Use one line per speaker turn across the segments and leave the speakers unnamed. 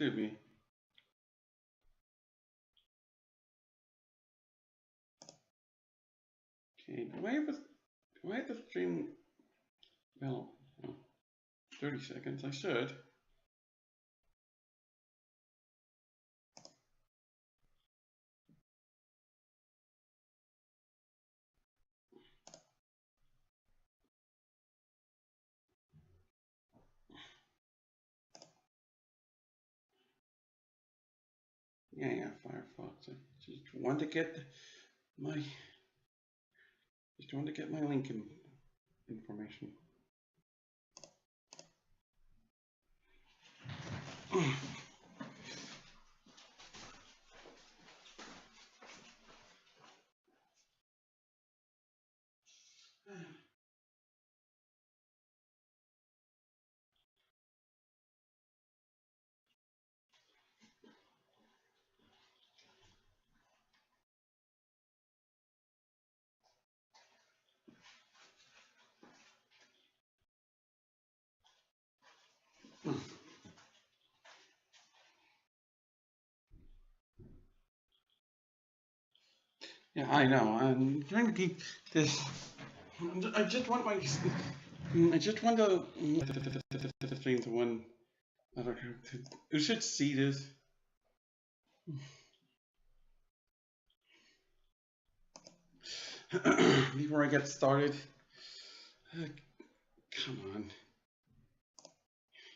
Excuse me. Okay, do I have to stream? Well, 30 seconds. I should. Yeah, Firefox. I just want to get my link information. Yeah, I know. I'm trying to keep this. I just want my. I just want to stream to one other character. You should see this. Before I get started. Come on.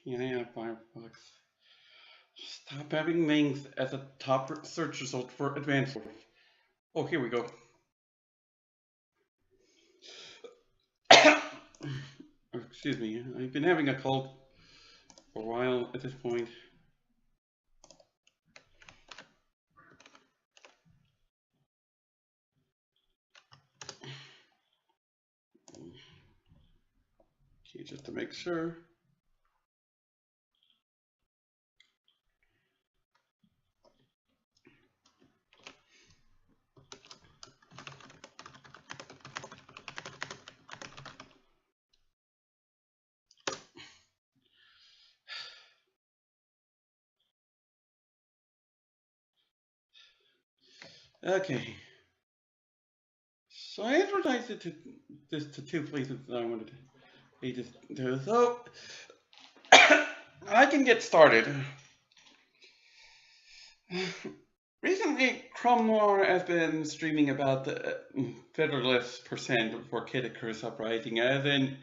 Yeah, Firefox. Stop having Mangs as a top search result for advanced. Oh, here we go. Excuse me, I've been having a cold for a while at this point. Okay, just to make sure. Okay. So I advertised it to two places that I wanted to do. So I can get started. Recently, ChromeNoir has been streaming about the Federalist percent for Kid Icarus Uprising, as in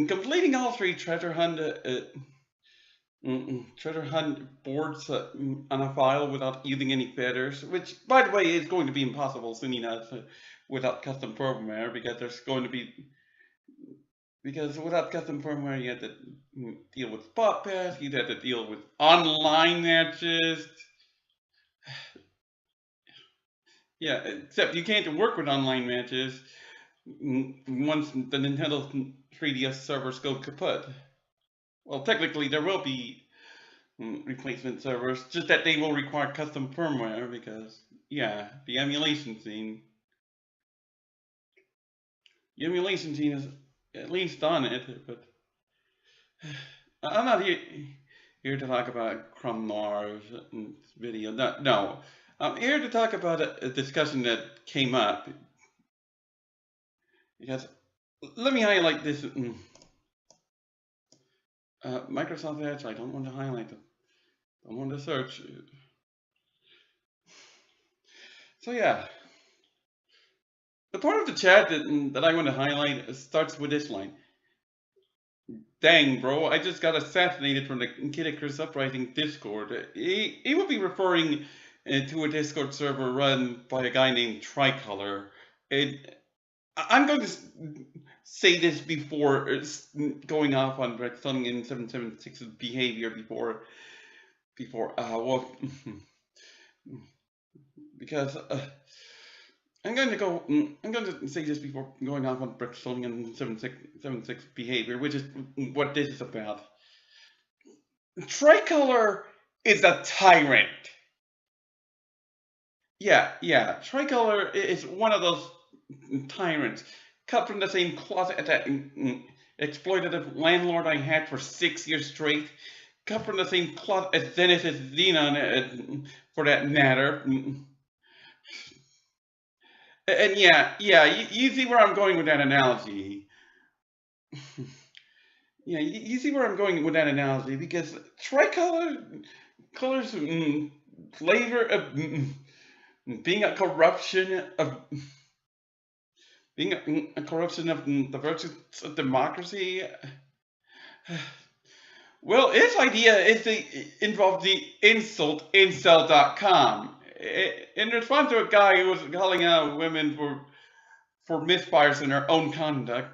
completing all three treasure hunt boards on a file without using any feathers, which, by the way, is going to be impossible soon enough without custom firmware, because without custom firmware you have to deal with spot pass, you'd have to deal with online matches. Yeah, except you can't work with online matches once the Nintendo 3DS servers go kaput. Well, technically there will be replacement servers, just that they will require custom firmware because, yeah, the emulation scene is at least on it, but I'm not here to talk about ChromeNoir's video. No, I'm here to talk about a discussion that came up. Because let me highlight this. Microsoft Edge, I don't want to highlight them. I want to search. So yeah, the part of the chat that I want to highlight starts with this line. Dang, bro, I just got assassinated from the Kid Icarus Uprising Discord. He would be referring to a Discord server run by a guy named Tricolor. I'm going to say this before going off on BrQFaDeFuRy 776's behavior because I'm going to say this before going off on BrQFaDeFuRy 776 behavior, which is what this is about. Tricolor is a tyrant. Yeah, Tricolor is one of those tyrants, cut from the same closet that exploitative landlord I had for 6 years straight, cut from the same cloth as Zenith as Xenon, for that matter. And yeah, you see where I'm going with that analogy. Yeah, you see where I'm going with that analogy, because tricolor colors flavor of being a corruption of the virtues of democracy. Well, its idea is to involve the insult incel.com. In response to a guy who was calling out women for misfires in their own conduct.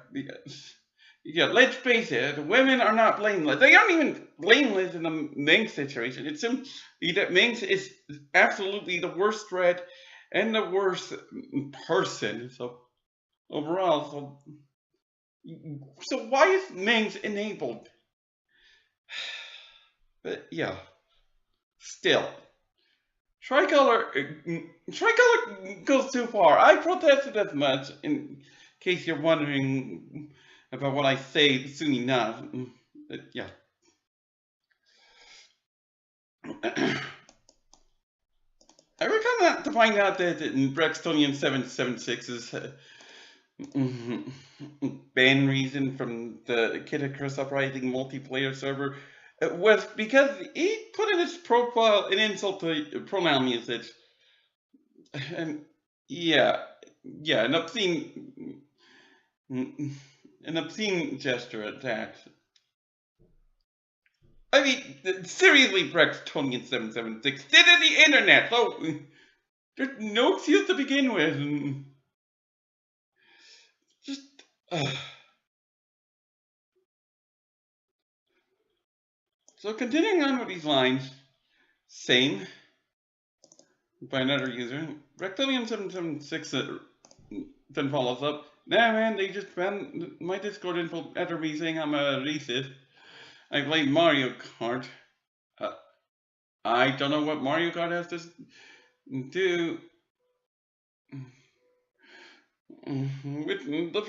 Yeah, let's face it, women are not blameless. They aren't even blameless in the Mangs situation. It's simply that Mangs is absolutely the worst threat and the worst person. So overall, so why is Mangs enabled? But yeah, still, Tricolor goes too far. I protested as much, in case you're wondering about what I say soon enough. But yeah. I would come out to find out that Brextonian 776's ban reason from the Kid Icarus Uprising multiplayer server was because he put in his profile an insult to pronoun usage. And yeah, an obscene gesture at that. I mean, seriously, Brextonian 776 did it the internet, so there's no excuse to begin with. Just so continuing on with these lines, same by another user, Brextonian 776 then follows up. Nah, man, they just found my Discord info after me saying I'm a racist. I play Mario Kart. I don't know what Mario Kart has to do with the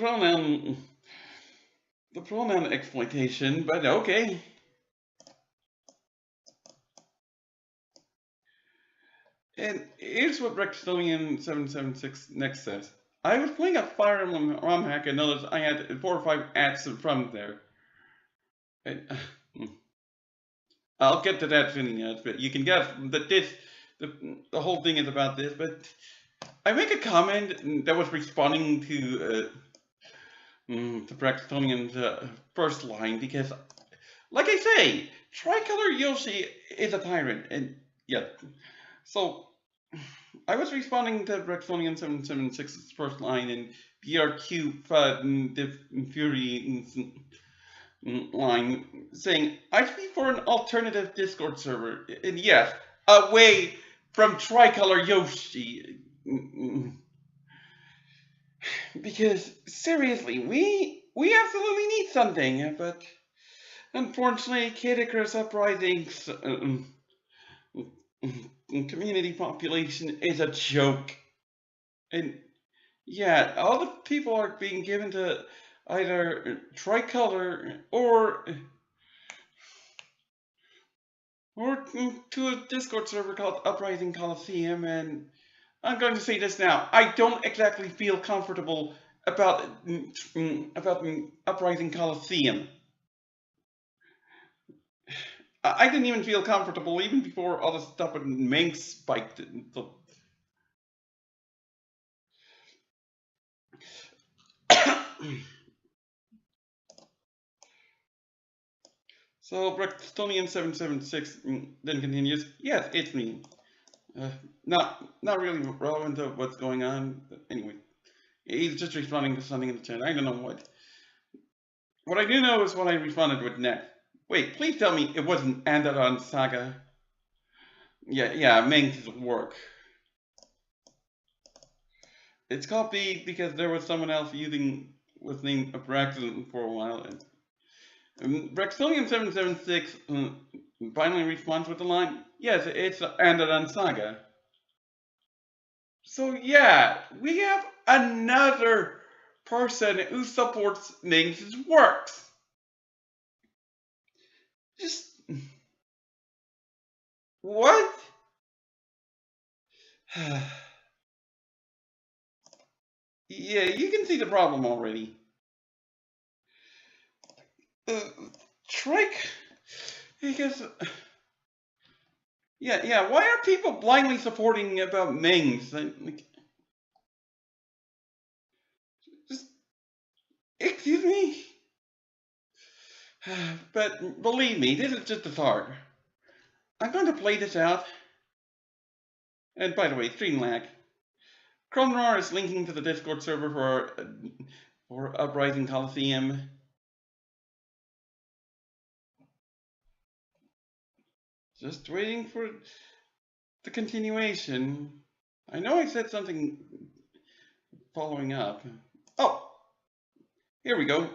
pronoun exploitation, but okay. And here's what Brextonian 776 next says. I was playing a Fire Emblem ROM hack and noticed I had 4 or 5 ads from there. And, I'll get to that soon, yes, but you can guess that the whole thing is about this. But I make a comment that was responding to Brextonian's first line, because, like I say, Tricolor Yoshi is a tyrant, and yeah. So I was responding to Brextonian 776's first line in BrQFaDeFuRy line, saying, I'd be for an alternative Discord server, and yes, away from Tricolor Yoshi. Because, seriously, we absolutely need something, but unfortunately, Kid Icarus Uprising's community population is a joke. And yeah, all the people are being given to either Tricolor or to a Discord server called Uprising Coliseum. And I'm going to say this now, I don't exactly feel comfortable about Uprising Coliseum. I didn't even feel comfortable even before all the stuff with Mangs spiked. So Brextonian 776 then continues. Yes, it's me. Not really relevant to what's going on, but anyway, he's just responding to something in the chat. I don't know what. What I do know is what I responded with next. Wait, please tell me it wasn't Andaron Saga. Yeah, Mangs' work. It's copied because there was someone else was named Braxton for a while. And Brextonian 776 finally responds with the line, yes, it's Andaron Saga. So yeah, we have another person who supports Mangs' works. Just What? Yeah, you can see the problem already. Trike, because yeah. Why are people blindly supporting about Mangs? Like, just excuse me. But believe me, this is just a start. I'm going to play this out. And by the way, stream lag. ChromeNoir is linking to the Discord server for Uprising Coliseum. Just waiting for the continuation. I know I said something following up. Oh, here we go.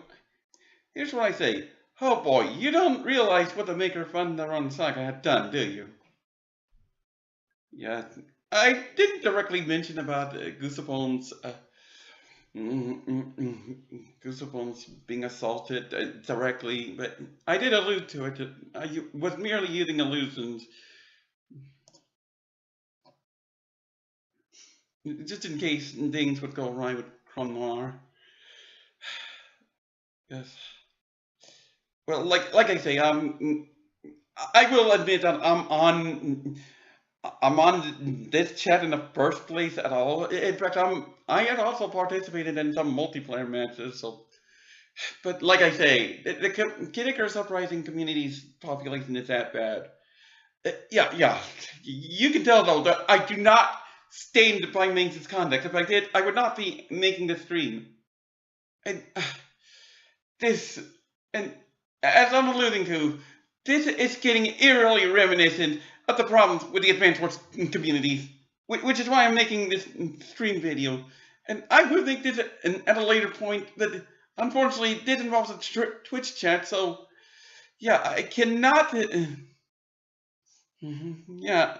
Here's what I say. Oh boy, you don't realize what the Maker Fun-Run Saga had done, do you? Yeah, I didn't directly mention about Gooseupons being assaulted directly, but I did allude to it. I was merely using allusions, just in case things would go awry with ChromeNoir. Yes. Well, like I say, I will admit that I'm on this chat in the first place at all. In fact, I had also participated in some multiplayer matches. So, but like I say, the Kid Icarus Uprising community's population is that bad. Yeah. You can tell though that I do not stand by Mangs' conduct. If I did, I would not be making the stream. And this, and as I'm alluding to, this is getting eerily reminiscent of the problems with the advanced wars communities, which is why I'm making this stream video. And I would make this at a later point, but unfortunately this involves a Twitch chat, so yeah, I cannot, yeah,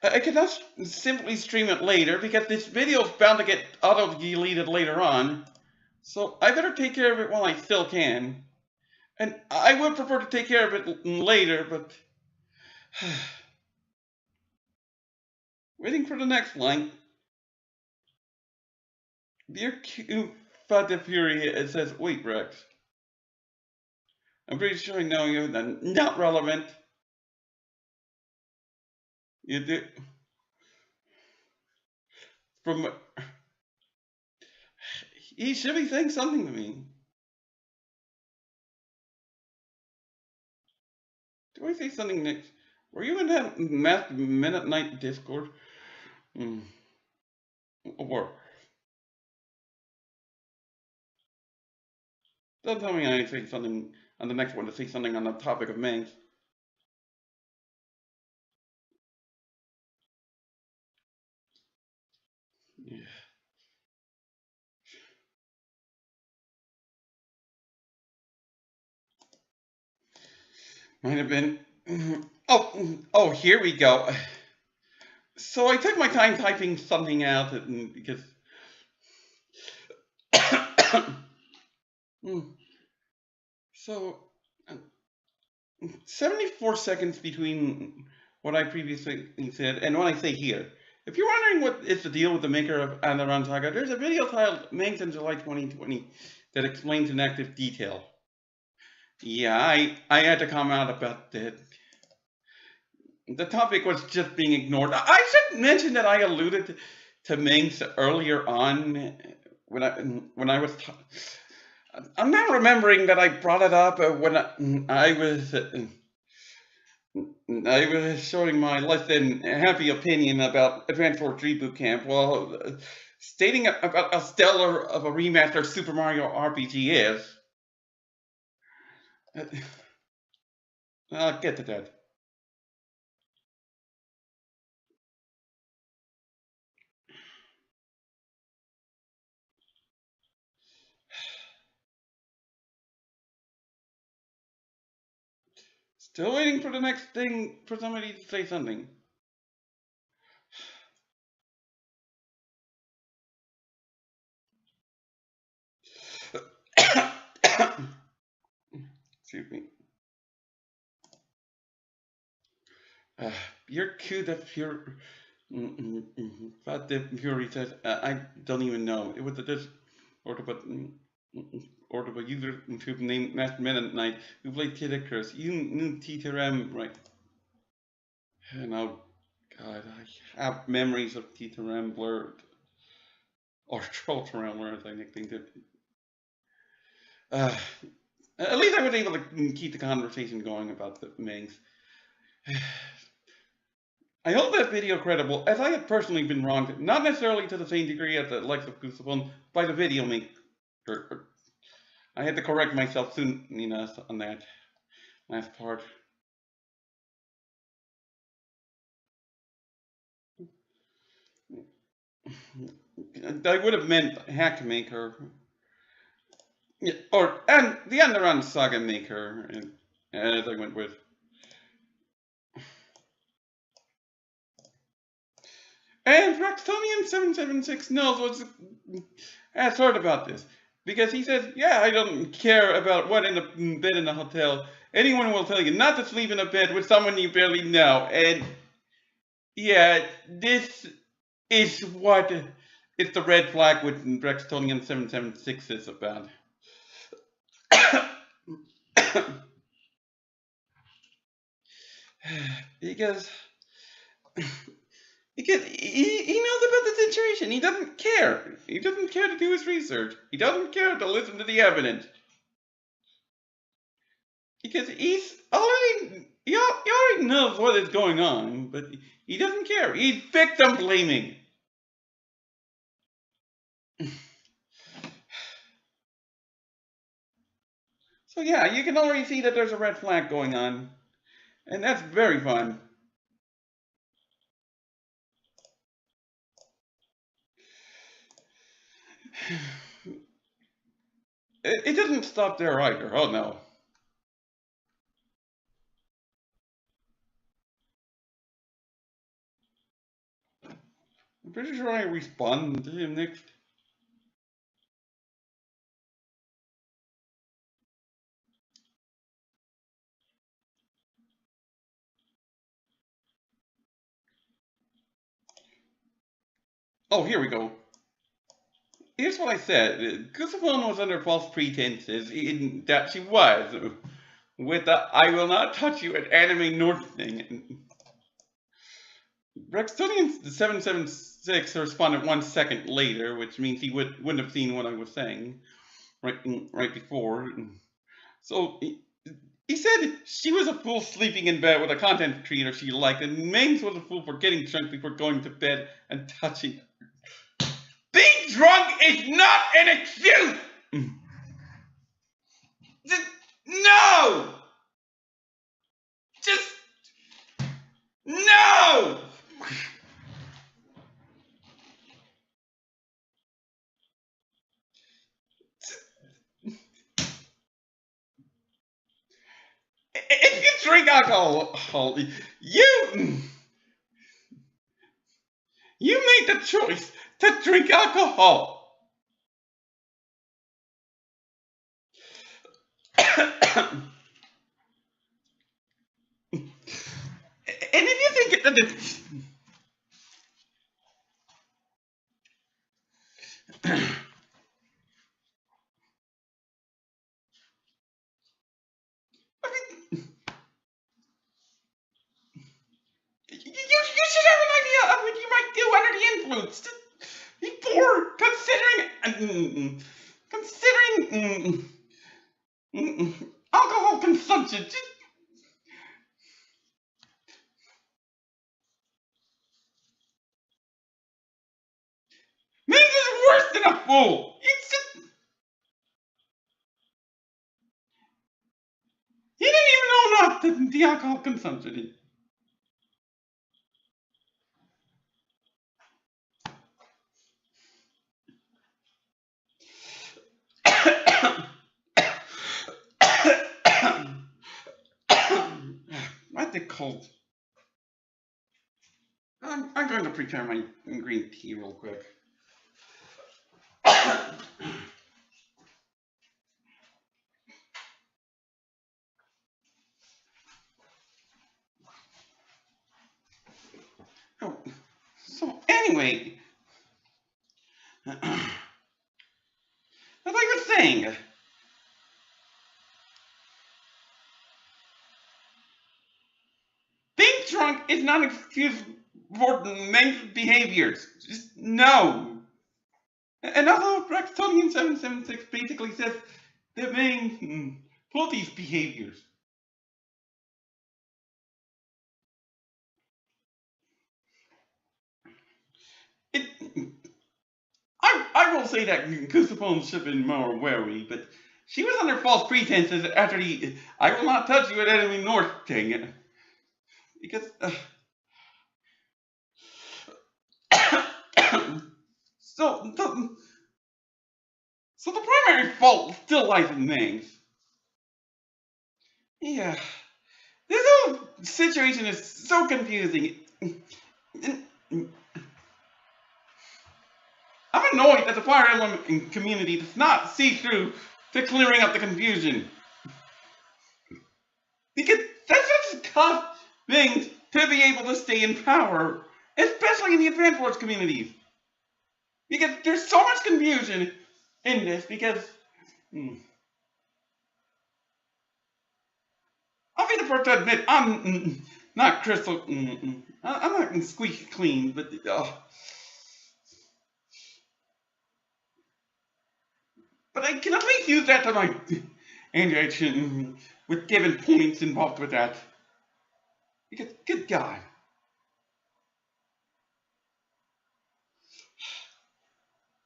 I cannot simply stream it later because this video is bound to get auto-deleted later on. So I better take care of it while I still can. And I would prefer to take care of it later, but waiting for the next line. BrQFaDeFuRy, it says, wait, Rex. I'm pretty sure I know you, then not relevant. You do. From. He should be saying something to me. Do I say something next? Were you in that Minute Night Discord? Or. Don't tell me I say something on the next one to say something on the topic of Mangs. Yeah. Might have been. Oh, here we go. So I took my time typing something out because. So, 74 seconds between what I previously said and what I say here. If you're wondering what is the deal with the maker of Andaran Saga, there's a video titled Mangs in July 2020 that explains in active detail. Yeah, I had to come out about that. The topic was just being ignored. I should mention that I alluded to Mangs earlier on when I was. I'm not remembering that I brought it up when I was showing my less than happy opinion about Advanced Wars Reboot Camp. Well, stating about how stellar of a remaster Super Mario RPG is. I'll get to that. Still waiting for the next thing for somebody to say something. Excuse me. You're cute if you're. But the Fury says, I don't even know. It was a dis or to put or to put user to name Master Midnight Night who played Kid Icarus. You knew TTRM, right? And oh god, I have memories of TTRM blurred. Or Trolltram blurred, I think that. At least I was able to keep the conversation going about the Mangs. I hold that video credible, as I have personally been wronged, not necessarily to the same degree as the likes of Goosebumps, by the video maker. I had to correct myself soon enough on that last part. I would have meant Hack Maker, and the Underrun Saga Maker, as I went with. And Braxtonian776 knows what's asked hard about this. Because he says, yeah, I don't care about what in the bed in the hotel. Anyone will tell you not to sleep in a bed with someone you barely know. And yeah, this is what it's the red flag with Braxtonian776 is about. because he knows about the situation. He doesn't care. He doesn't care to do his research. He doesn't care to listen to the evidence. Because he already knows what is going on, but he doesn't care. He's victim blaming. So yeah, you can already see that there's a red flag going on. And that's very fun. It doesn't stop there either. Oh no. I'm pretty sure I respond to him next. Oh, here we go. Here's what I said. Goosebumps was under false pretenses in that she was. With the I will not touch you at Anime North thing. Braxtonian 776 responded 1 second later, which means he wouldn't have seen what I was saying right before. So he said she was a fool sleeping in bed with a content creator she liked, and Mangs was a fool for getting drunk before going to bed and touching her. Being drunk is not an excuse! No! Just no! If you drink alcohol, you made the choice to drink alcohol. And if you think you should have an idea of what you might do under the influence before considering alcohol consumption. Mangs is worse than a fool. It's just he didn't even know about the alcohol consumption. What's it called? I'm going to prepare my green tea real quick. Anyway, as I was saying, being drunk is not an excuse for Mangs' behaviors. Just no. And although Brextonian 776 basically says that Mangs pull these behaviors. I will say that Kusapon should have been more wary, but she was under false pretenses after the "I will not touch you at enemy north" thing. Because so the primary fault still lies in Mangs. Yeah, this whole situation is so confusing. I'm annoyed that the Fire Emblem community does not see through to clearing up the confusion. Because that's just tough things to be able to stay in power, especially in the Advanced Wars communities. Because there's so much confusion in this, because I'll be the first to admit I'm not crystal, I'm not squeaky clean, but I can at least use that to my advantage with given points involved with that. Because, good God.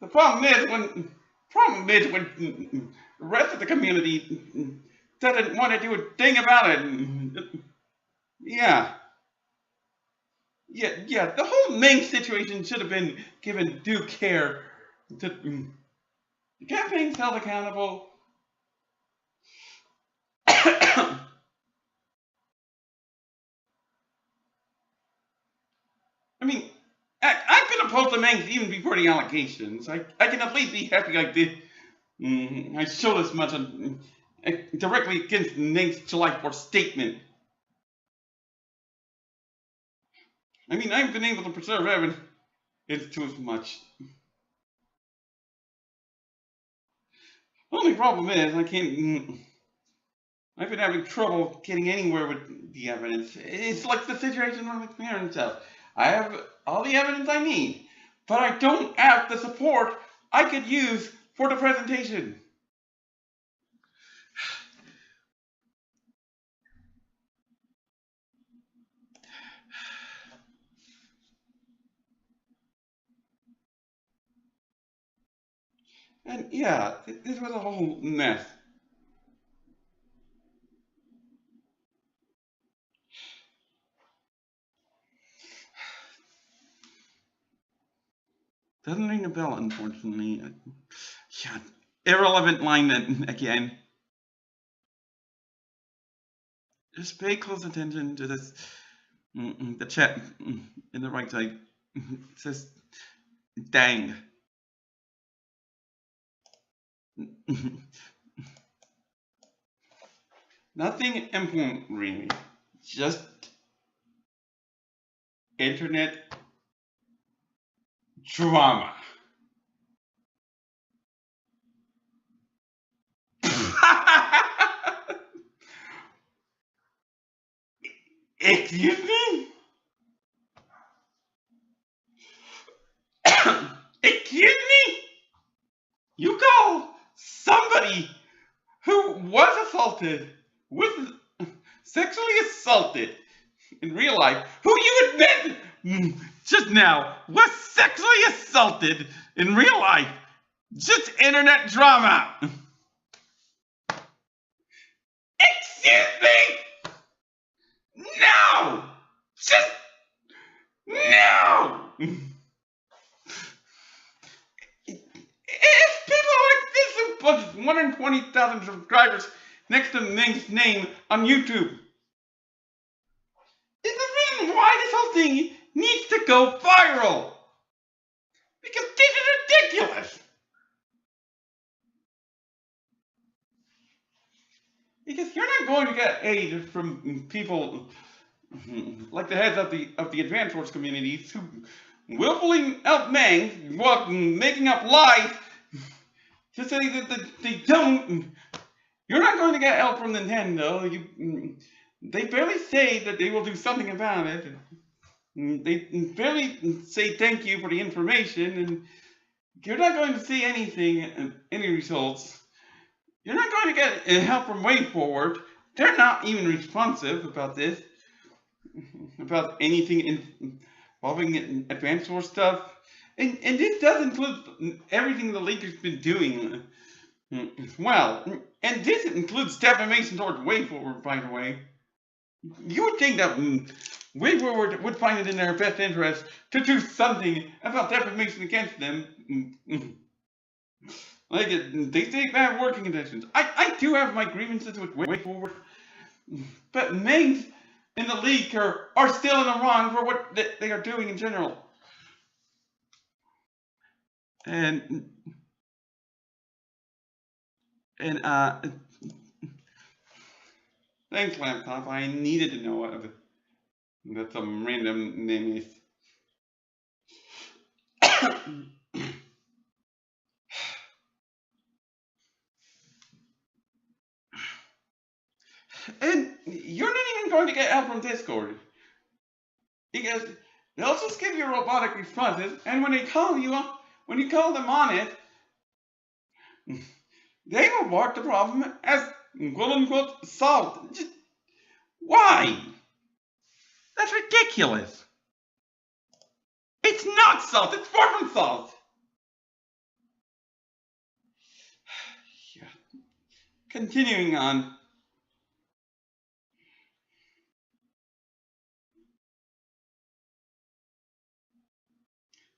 The problem is when the rest of the community doesn't want to do a thing about it. Yeah, the whole Mangs situation should have been given due care. The campaign's held accountable. I mean, I've been opposed to Mangs even before the allegations. I can at least be happy I did. I showed as much directly against Mangs' July 4th statement. I mean, I've been able to preserve evidence. It's too much. The only problem is I've been having trouble getting anywhere with the evidence. It's like the situation with McMahon himself. I have all the evidence I need, but I don't have the support I could use for the presentation. And yeah, this was a whole mess. Doesn't ring a bell, unfortunately. Yeah, irrelevant line again. Just pay close attention to this. The chat in the right side. It says, dang. Nothing important, really. Just internet drama. Excuse me? Excuse me? You call somebody who was sexually assaulted in real life, who you admit just now was sexually assaulted in real life, just internet drama. Excuse me? No! Just no! If people like this who put 120,000 subscribers next to Ming's name on YouTube, is the reason why this whole thing needs to go viral. Because this is ridiculous. Because you're not going to get aid from people like the heads of the Advanced Wars communities willfully help Mangs, making up lies to say that they don't. You're not going to get help from Nintendo. They barely say that they will do something about it. They barely say thank you for the information, and you're not going to see anything, any results. You're not going to get help from WayForward. They're not even responsive about this, about anything involving advanced source stuff. And this does include everything the league has been doing. Well, and this includes defamation towards WayForward, by the way. You would think that WayForward would find it in their best interest to do something about defamation against them. Like, they say bad working conditions. I do have my grievances with WayForward, but Mangs in the league are still in the wrong for what they are doing in general. And thanks, laptop. I needed to know of it. That's some random name is. And you're not even going to get help from Discord, because they'll just give you robotic responses, and when they call you up, when you call them on it, they will mark the problem as quote-unquote solved. Just, why? That's ridiculous. It's not solved. It's far from solved. Yeah. Continuing on.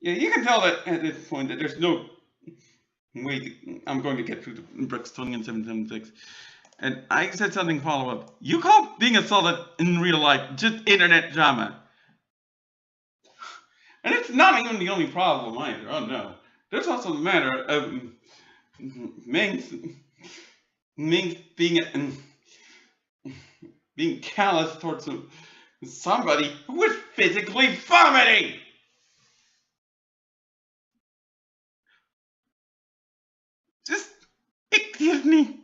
Yeah, you can tell that at this point that there's no way I'm going to get through the BrQFaDeFuRy 776. And I said something follow-up. You call being assaulted in real life just internet drama. And it's not even the only problem either. Oh no. There's also the matter of Mangs being callous towards somebody who was physically vomiting. Just, excuse me.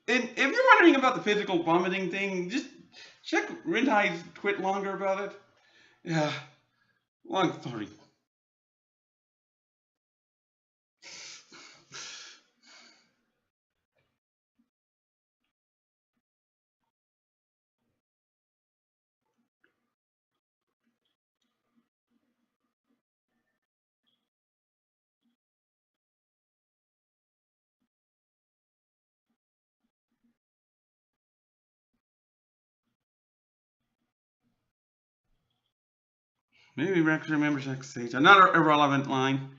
And if you're wondering about the physical vomiting thing, just check Rintai's tweet longer about it. Yeah, long story. Maybe Rex remembers that stage. Another irrelevant line.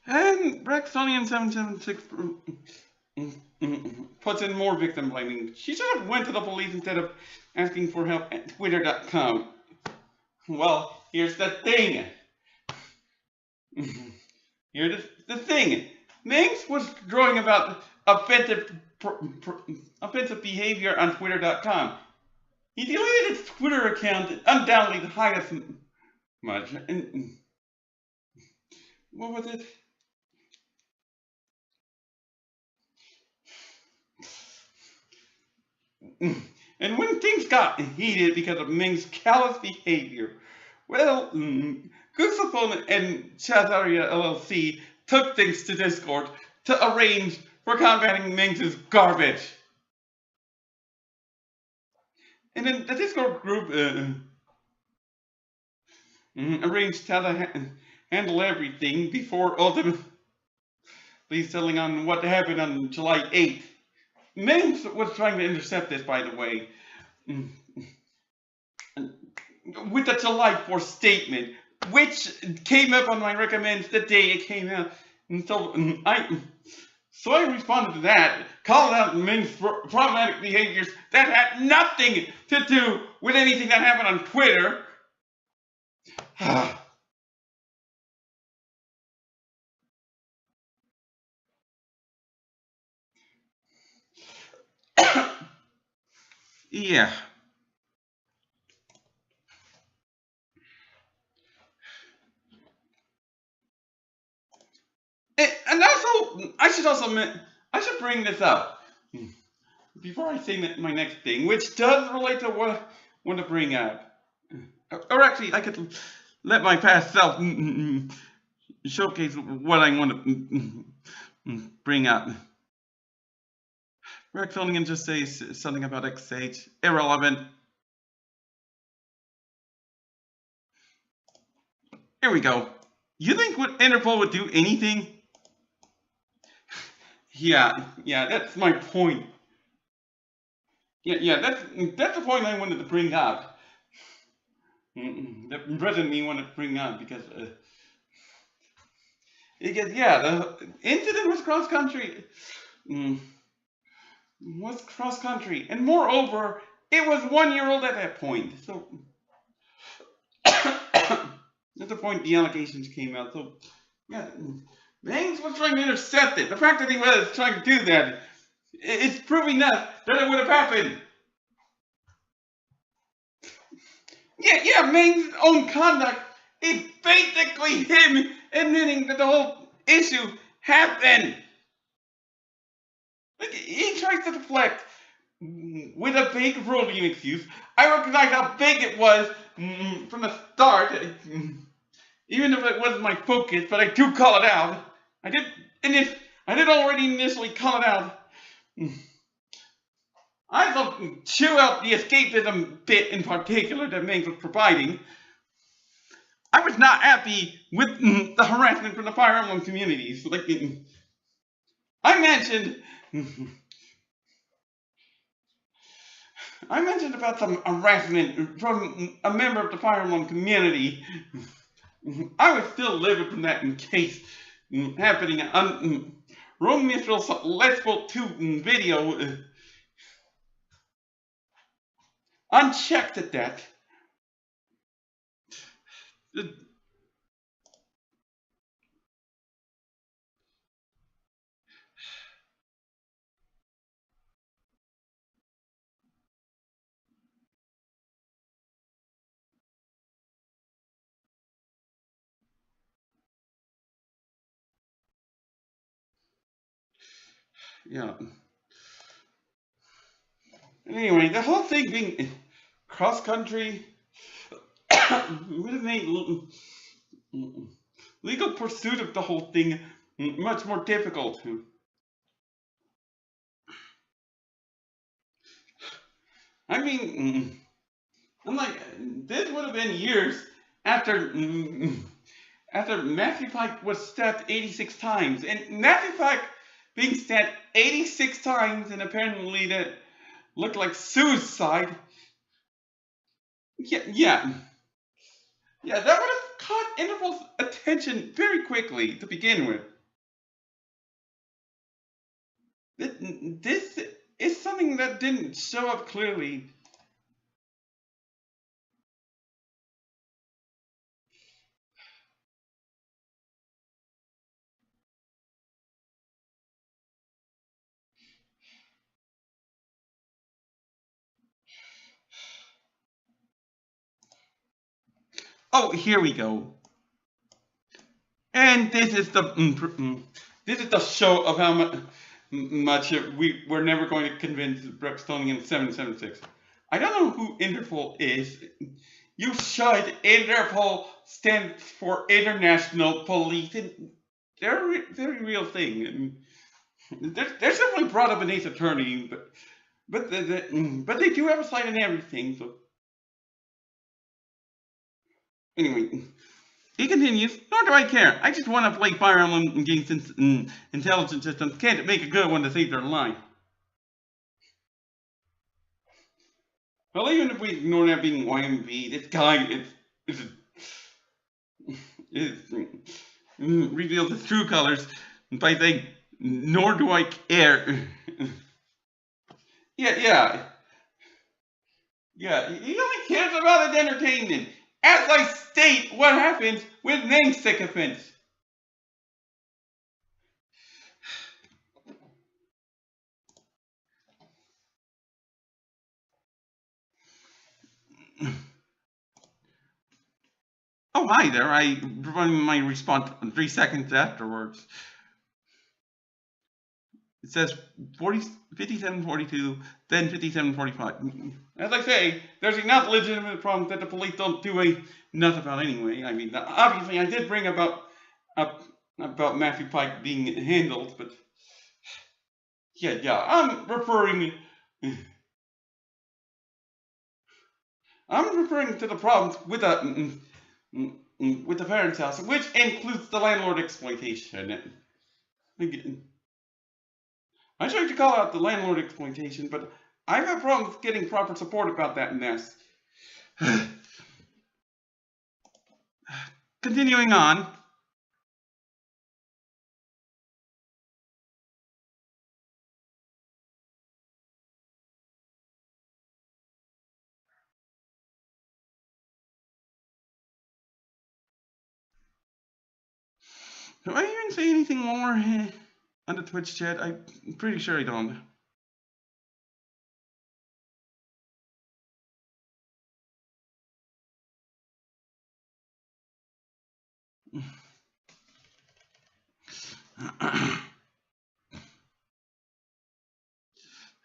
And BrQFaDeFuRy 776 puts in more victim blaming. She should have went to the police instead of asking for help at twitter.com. Well, here's the thing. Here's the thing. Mangs was growing about offensive behavior on twitter.com. He deleted his Twitter account undoubtedly to hide as much. And what was it? And when things got heated because of Ming's callous behavior, well, Gooseful and Chazaria LLC took things to Discord to arrange for combating Ming's garbage. And then the Discord group arranged how to handle everything before ultimately settling on what happened on July 8th. Mangs was trying to intercept this, by the way, with the July 4th statement, which came up on my recommends the day it came out. And so So I responded to that, calling out Ming's problematic behaviors that had nothing to do with anything that happened on Twitter. Yeah. And also, I should bring this up before I say my next thing, which does relate to what I want to bring up. Or actually, I could let my past self showcase what I want to bring up. BrQFaDeFuRy can just say something about XH. Irrelevant. Here we go. You think Interpol would do anything? Yeah, that's my point. Yeah, that's the point I wanted to bring up. The president me wanted to bring up because yeah, the incident was cross country. Was cross country, and moreover, it was 1 year old at that point. So at the point the allegations came out. So yeah, Mangs was trying to intercept it. The fact that he was trying to do that, it's proving that it would have happened. Yeah, Mangs' own conduct is basically him admitting that the whole issue happened. Like, he tries to deflect with a big rolling excuse. I recognize how big it was from the start, even if it wasn't my focus, but I do call it out. I did already initially call it out. I don't chew out the escapism bit in particular that Mangs was providing. I was not happy with the harassment from the Fire Emblem communities. Like, I mentioned about some harassment from a member of the Fire Emblem community. I was still livid from that in case happening on Rome Mitchell's Let's Vote 2 video. Unchecked at that. Yeah. Anyway, the whole thing being cross country would have made legal pursuit of the whole thing much more difficult. I mean, I'm like, this would have been years after Matthew Pike was stabbed 86 times, and Matthew Pike being stabbed 86 times, and apparently that looked like suicide. Yeah, that would have caught Interpol's attention very quickly to begin with. This is something that didn't show up clearly. Oh, here we go. And this is the show of how much we're never going to convince BrQFaDeFuRy in 776. I don't know who Interpol is. You should. Interpol stands for International Police. They're a very real thing. They're definitely brought up an ace attorney, but they do have a side in everything. So anyway. He continues, nor do I care. I just want to play Fire Emblem games since intelligent systems can't make a good one to save their life. Well, even if we ignore that being YMV, this guy reveals his true colors by saying nor do I care. Yeah. He only cares about his entertainment. As I state what happens with name sycophants. Oh, hi there. I provided my response 3 seconds afterwards. It says 5742, then 5745. As I say, there's enough legitimate problems that the police don't do enough about anyway. I mean, obviously, I did bring up Matthew Pike being handled, but yeah, I'm referring to the problems with the parents' house, which includes the landlord exploitation. I tried to call out the landlord exploitation, but I've had problems getting proper support about that mess. Continuing on. Do I even say anything more on the Twitch chat? I'm pretty sure I don't.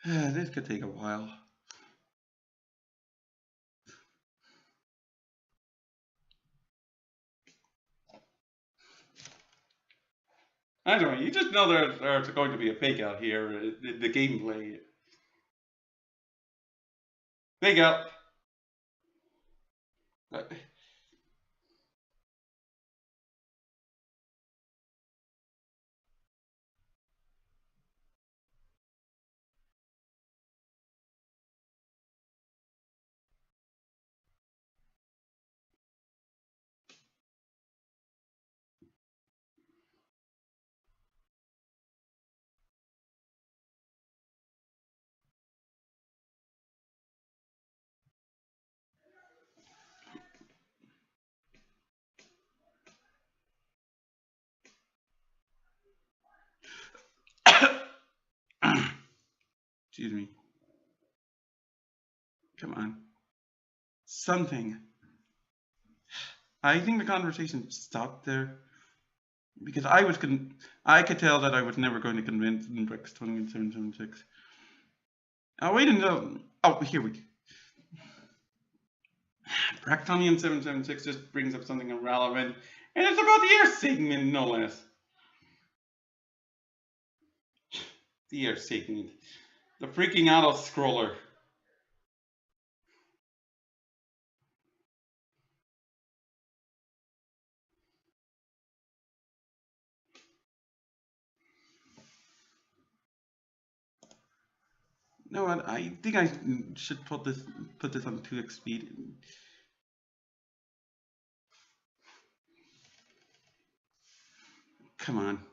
This could take a while. Anyway, you just know there's going to be a fake out here, the gameplay. Fake out. Excuse me. Come on. Something. I think the conversation stopped there because I could tell that I was never going to convince Brex 21776. Oh, wait until. Oh, here we go. Brex 21776 just brings up something irrelevant, and it's about the air segment, no less. The air segment. The freaking auto scroller. No, what? I think I should put this on 2x speed. Come on.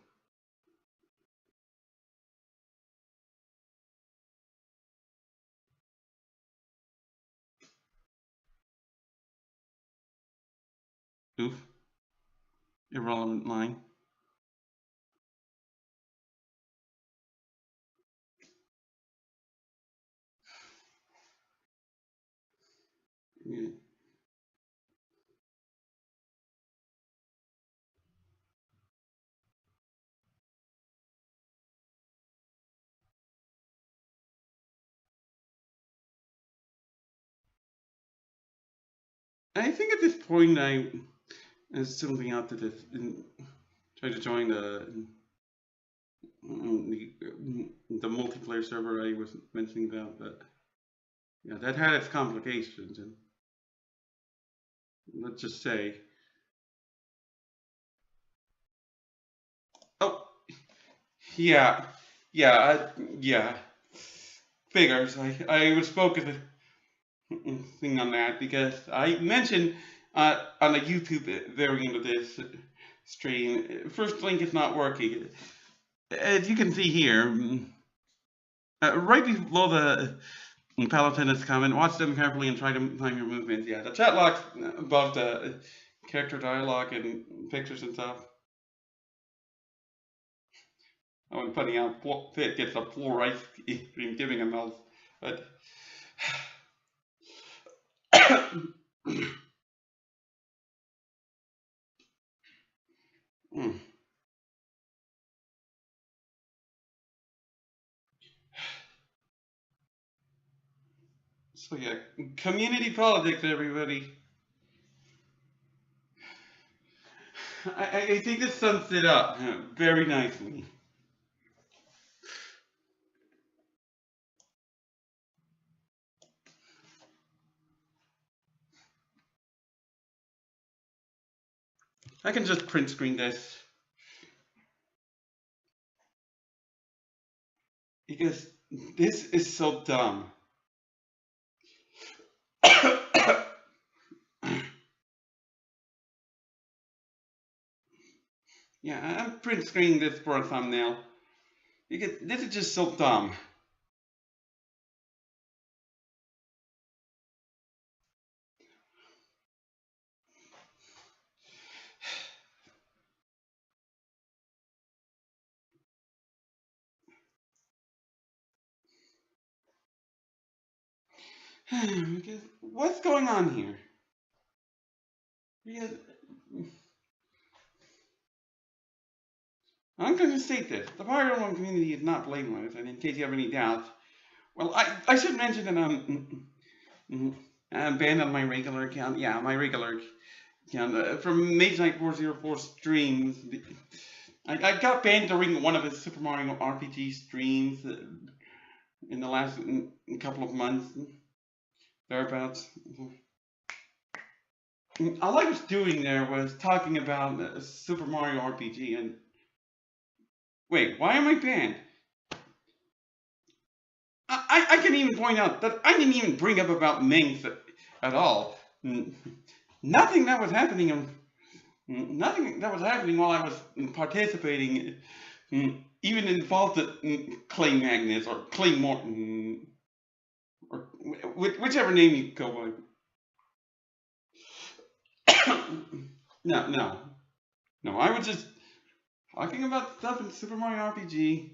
Oof. Irrelevant line. Yeah. I think at this point I simply out to this and try to join the multiplayer server I was mentioning about, but yeah, that had its complications, and let's just say, oh, yeah, figures. I was focusing on that because I mentioned on the YouTube variant of this stream, first link is not working. as you can see here, right below the Paladin's comment, watch them carefully and try to time your movements. Yeah, the chat logs above the character dialogue and pictures and stuff. Oh, and putting out Fit gets a full ice cream giving him else, but. So yeah, community politics, everybody. I think this sums it up very nicely. I can just print screen this. Because this is so dumb. Yeah, I'm print screening this for a thumbnail. Because this is just so dumb. Because what's going on here? Because I'm going to state this. The Fire Emblem community is not blameless, and in case you have any doubts, well, I should mention that I'm banned on my regular account. Yeah, my regular account from Mage Knight 404 streams. I got banned during one of his Super Mario RPG streams in the last couple of months, thereabouts. All I was doing there was talking about Super Mario RPG and... Wait, why am I banned? I can even point out that I didn't even bring up about Mangs at all. Nothing that was happening while I was participating even involved Clay Magnus or Clay Morton or whichever name you go by. No, I was just talking about stuff in Super Mario RPG.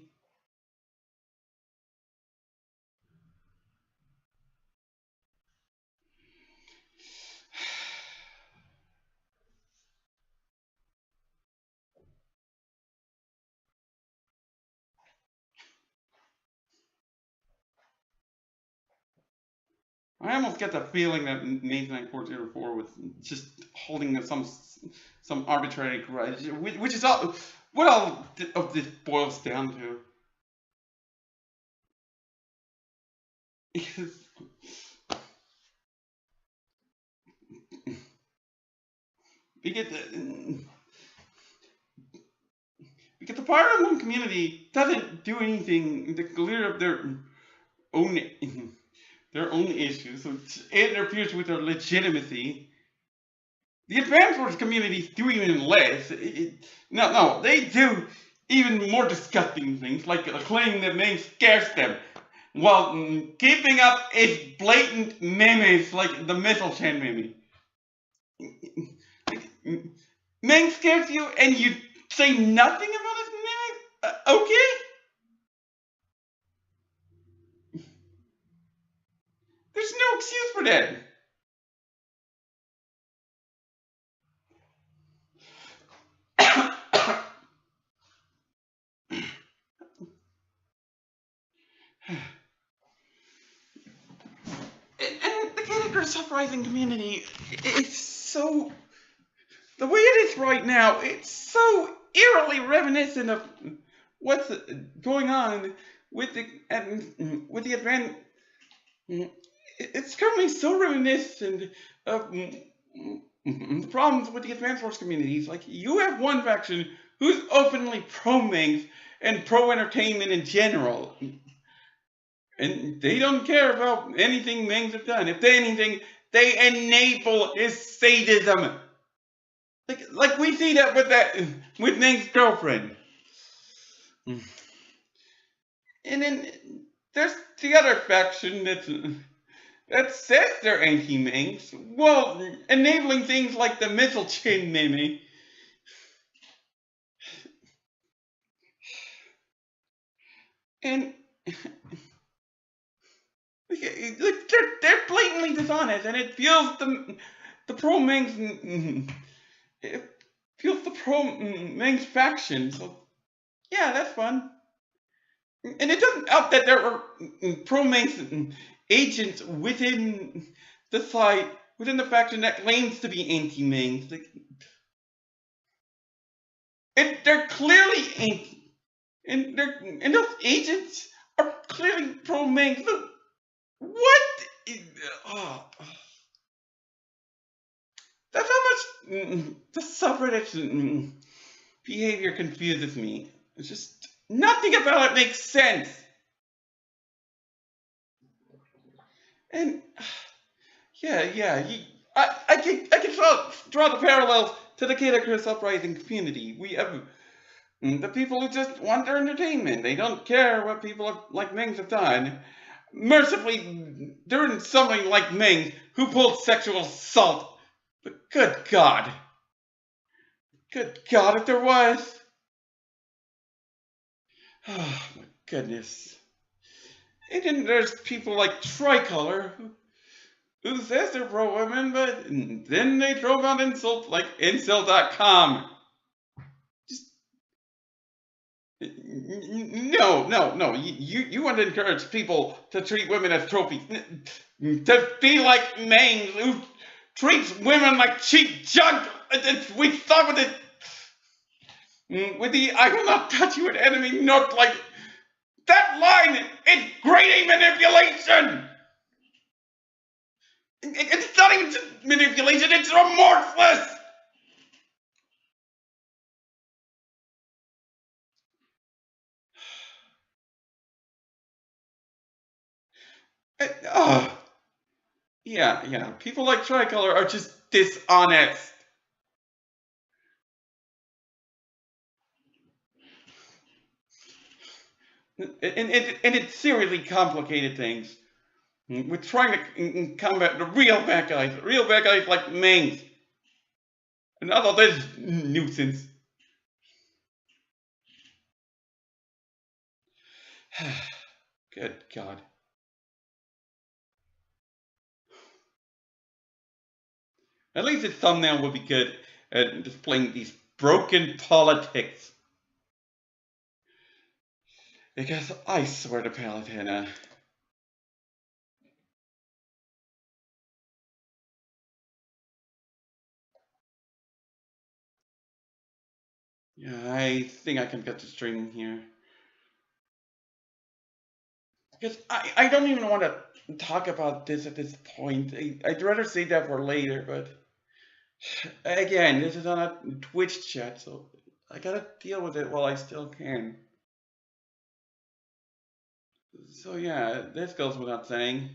I almost get the feeling that Mage Knight 404 was just holding some arbitrary grudge, which is all what all of this boils down to. Because the Fire Emblem community doesn't do anything to clear up their own issues, which interferes with their legitimacy. The Advanced Wars communities do even less. No, they do even more disgusting things, like claiming that Mangs scares them, while keeping up its blatant memes like the Missile Chan meme. Mangs scares you and you say nothing about his meme? Okay? There's no excuse for that. And the Kid Icarus Uprising community is so... The way it is right now, it's so eerily reminiscent of what's going on with the advent. It's currently so reminiscent of the problems with the Advanced Wars communities. Like, you have one faction who's openly pro-Mangs and pro-entertainment in general. And they don't care about anything Mangs have done. If anything, they enable his sadism. Like we see that with Mangs' girlfriend. And then there's the other faction that says they're anti-Mangs, well, enabling things like the missile chin meme. And they're blatantly dishonest, and it fuels the pro-Mangs. It fuels the pro-Mangs faction. So yeah, that's fun. And it doesn't help that there are pro-Mangs agents within the site, within the faction that claims to be anti-Mangs. And they're clearly anti, and those agents are clearly pro-Mangs. What? Oh. That's how much the subreddit's behavior confuses me. It's just nothing about it makes sense. And yeah, I can draw the parallels to the Kid Icarus Uprising community. We have the people who just want their entertainment. They don't care what people like Mangs have done. Mercifully, there isn't somebody like Mangs who pulled sexual assault. But good God, if there was. Oh my goodness. And then there's people like Tricolor who says they're pro-women, but then they throw out insults like incel.com. Just no. You want to encourage people to treat women as trophies, to be like Mangs who treats women like cheap junk. We thought with the "I will not touch you, an enemy" note, like that line is grading manipulation. It's not even just manipulation, it's remorseless. Yeah, people like Tricolor are just dishonest. And it seriously complicated things. We're trying to combat the real bad guys like Mangs. And all of this nuisance. Good God. At least its thumbnail would be good at displaying these broken politics. Because I swear to Palutena. Yeah, I think I can cut the stream here. Because I don't even want to talk about this at this point. I'd rather save that for later, but again, this is on a Twitch chat, so I gotta deal with it while I still can. So yeah, this goes without saying.